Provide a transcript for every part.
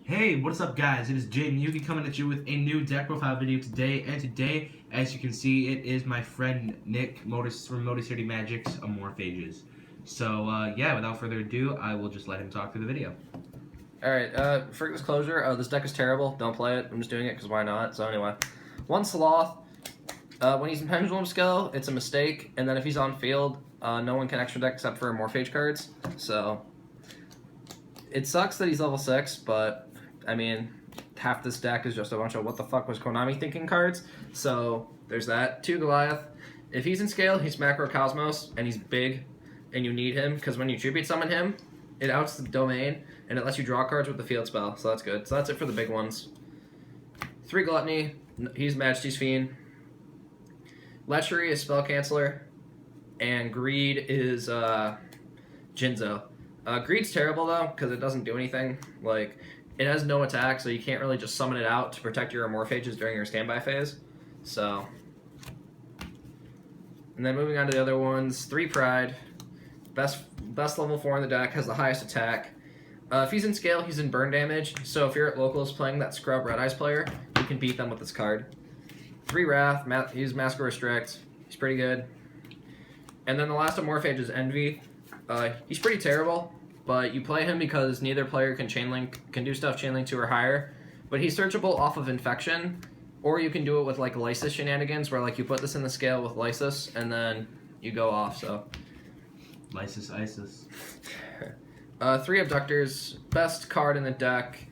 Hey, what's up guys? It is Jaden Yuki coming at you with a new deck profile video today. And today, as you can see, it is my friend Nick from Motor City Magic's Amorphages. So yeah, without further ado, I will just let him talk through the video. Alright, for disclosure, this deck is terrible. Don't play it. I'm just doing it because why not? So anyway, one Sloth. When he's in Pendulum Skill, it's a mistake. And then if he's on field, no one can extra deck except for Amorphage cards. So it sucks that he's level 6, but I mean, half this deck is just a bunch of what the fuck was Konami thinking cards. So there's that. 2 Goliath. If he's in scale, he's Macrocosmos, and he's big, and you need him, because when you tribute summon him, it outs the domain, and it lets you draw cards with the field spell, so that's good. So that's it for the big ones. 3 Gluttony. He's Majesty's Fiend. Lechery is Spell Canceller, and Greed is Jinzo. Greed's terrible though, because it doesn't do anything. Like, it has no attack, so you can't really just summon it out to protect your Amorphages during your standby phase. So, and then moving on to the other ones, 3 Pride. Best level 4 in the deck, has the highest attack. If he's in scale, he's in burn damage, so if you're at locals playing that Scrub Red Eyes player, you can beat them with this card. 3 Wrath, he's Masker Restrict, he's pretty good. And then the last Amorphage is Envy. He's pretty terrible, but you play him because neither player can do stuff chainlink 2 or higher, but he's searchable off of Infection, or you can do it with like Lysis shenanigans, where like you put this in the scale with Lysis, and then you go off, so. Lysis Isis. 3 Abductors, best card in the deck.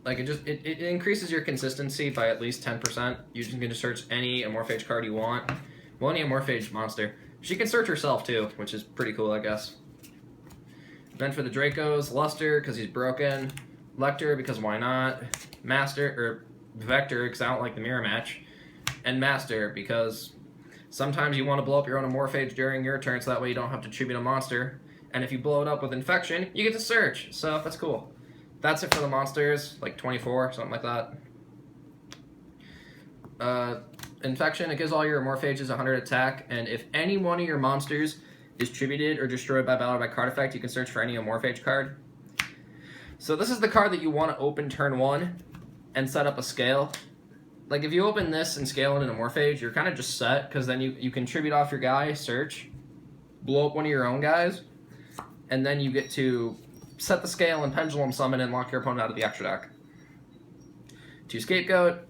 Like it increases your consistency by at least 10%. You can just search any Amorphage card you want. Well, any Amorphage monster. She can search herself too, which is pretty cool, I guess. Then for the Dracos, Luster because he's broken, Lecter because why not, Vector because I don't like the mirror match, and Master because sometimes you want to blow up your own Amorphage during your turn, so that way you don't have to tribute a monster. And if you blow it up with Infection, you get to search. So that's cool. That's it for the monsters, like 24, something like that. Infection, it gives all your Amorphages 100 attack, and if any one of your monsters is tributed or destroyed by battle or by card effect, you can search for any Amorphage card. So this is the card that you want to open turn 1 and set up a scale. Like, if you open this and scale in an Amorphage, you're kind of just set, because then you can tribute off your guy, search, blow up one of your own guys, and then you get to set the scale and Pendulum Summon and lock your opponent out of the extra deck. 2 Scapegoat,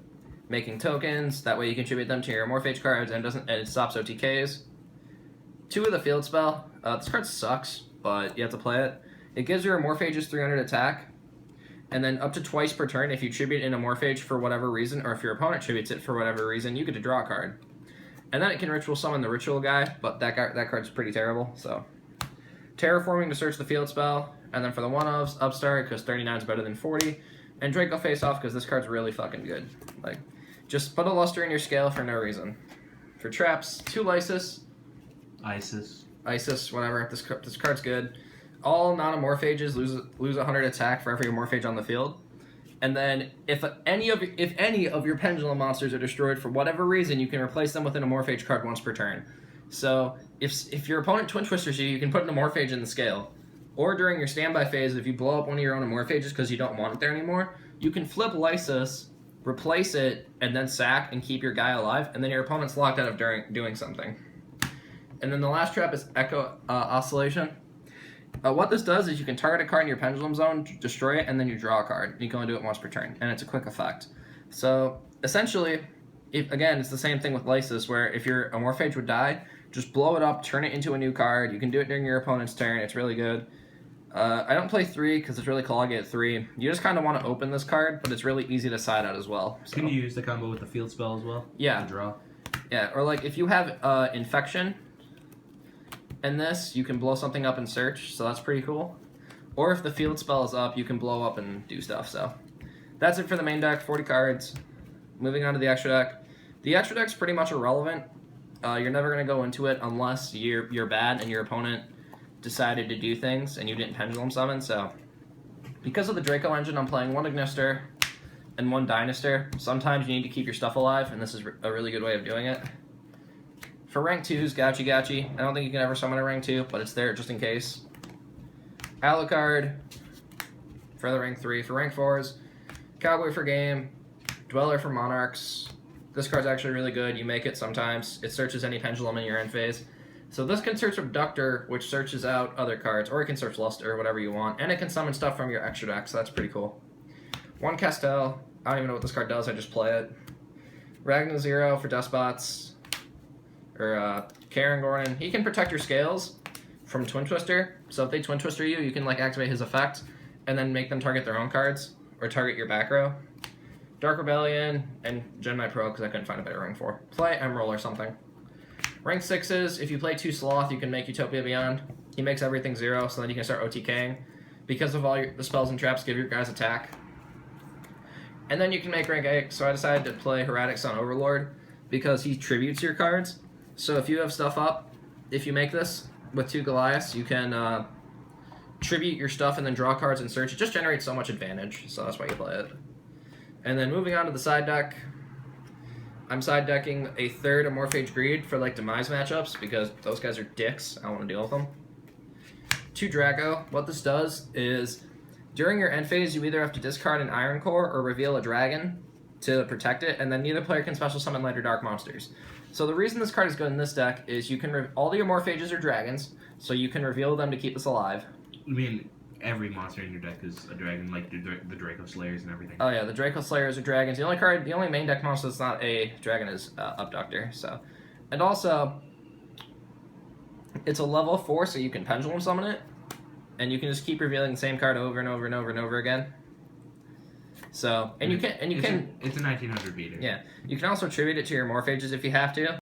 making tokens, that way you contribute them to your Amorphage cards and it stops OTKs. 2 of the Field Spell. This card sucks, but you have to play it. It gives your Amorphages 300 attack, and then up to twice per turn, if you tribute an Amorphage for whatever reason, or if your opponent tributes it for whatever reason, you get to draw a card. And then it can Ritual Summon the Ritual guy, but that card's pretty terrible, so. Terraforming to search the Field Spell, and then for the 1-ofs, Upstart, because 39 is better than 40, and Draco Face Off, because this card's really fucking good. Like, just put a Luster in your scale for no reason. For traps, 2 Lysis. Isis, whatever. This card's good. All non-Amorphages lose 100 attack for every Amorphage on the field. And then if any of your Pendulum monsters are destroyed for whatever reason, you can replace them with an Amorphage card once per turn. So if your opponent Twin Twisters you can put an Amorphage in the scale. Or during your standby phase, if you blow up one of your own Amorphages because you don't want it there anymore, you can flip Lysis, replace it, and then sack and keep your guy alive, and then your opponent's locked out of doing something. And then the last trap is Echo Oscillation. What this does is you can target a card in your Pendulum Zone, destroy it, and then you draw a card. You can only do it once per turn, and it's a quick effect. So essentially, again, it's the same thing with Lysis, where if your Amorphage would die, just blow it up, turn it into a new card. You can do it during your opponent's turn. It's really good. I don't play 3 because it's really cloggy at 3. You just kind of want to open this card, but it's really easy to side out as well. So. Can you use the combo with the Field Spell as well? Yeah. To draw? Yeah, or like if you have Infection and this, you can blow something up and search, so that's pretty cool. Or if the Field Spell is up, you can blow up and do stuff, so. That's it for the main deck, 40 cards. Moving on to the extra deck. The extra deck's pretty much irrelevant. You're never going to go into it unless you're bad and your opponent decided to do things and you didn't Pendulum Summon, so. Because of the Draco engine, I'm playing 1 Ignister and 1 Dynaster. Sometimes you need to keep your stuff alive, and this is a really good way of doing it. For rank 2s, Gouchy. I don't think you can ever summon a rank 2, but it's there just in case. Alucard, for the rank 3. For rank 4s, Cowboy for Game, Dweller for Monarchs. This card's actually really good. You make it sometimes. It searches any pendulum in your end phase. So this can search Abductor, which searches out other cards, or it can search Luster, whatever you want. And it can summon stuff from your extra deck, so that's pretty cool. 1 Castel. I don't even know what this card does, I just play it. Ragnar Zero for Despots. Or Karen Gordon. He can protect your scales from Twin Twister. So if they Twin Twister you, you can like activate his effect and then make them target their own cards or target your back row. Dark Rebellion and Gemini Pro because I couldn't find a better rank 4. Play Emerald or something. Rank 6s, if you play 2 Sloth, you can make Utopia Beyond. He makes everything 0, so then you can start OTKing. Because of all the spells and traps, give your guys attack. And then you can make rank 8, so I decided to play Heretics Sun Overlord because he tributes your cards. So if you have stuff up, if you make this with 2 Goliaths, you can tribute your stuff and then draw cards and search. It just generates so much advantage, so that's why you play it. And then moving on to the side deck, I'm side decking a 3rd Amorphage Greed for like Demise matchups because those guys are dicks. I don't want to deal with them. 2 Draco. What this does is during your end phase, you either have to discard an Iron Core or reveal a dragon to protect it, and then neither player can special summon Light or Dark monsters. So the reason this card is good in this deck is you can all the Amorphages are dragons, so you can reveal them to keep this alive. I mean, every monster in your deck is a dragon, like the Draco Slayers and everything. Oh yeah, the Draco Slayers are dragons. The only main deck monster that's not a dragon is Abductor. So, and also, it's a level 4, so you can Pendulum Summon it, and you can just keep revealing the same card over and over and over and over again. So, it's a 1900 beater. Yeah, you can also tribute it to your Morphages if you have to.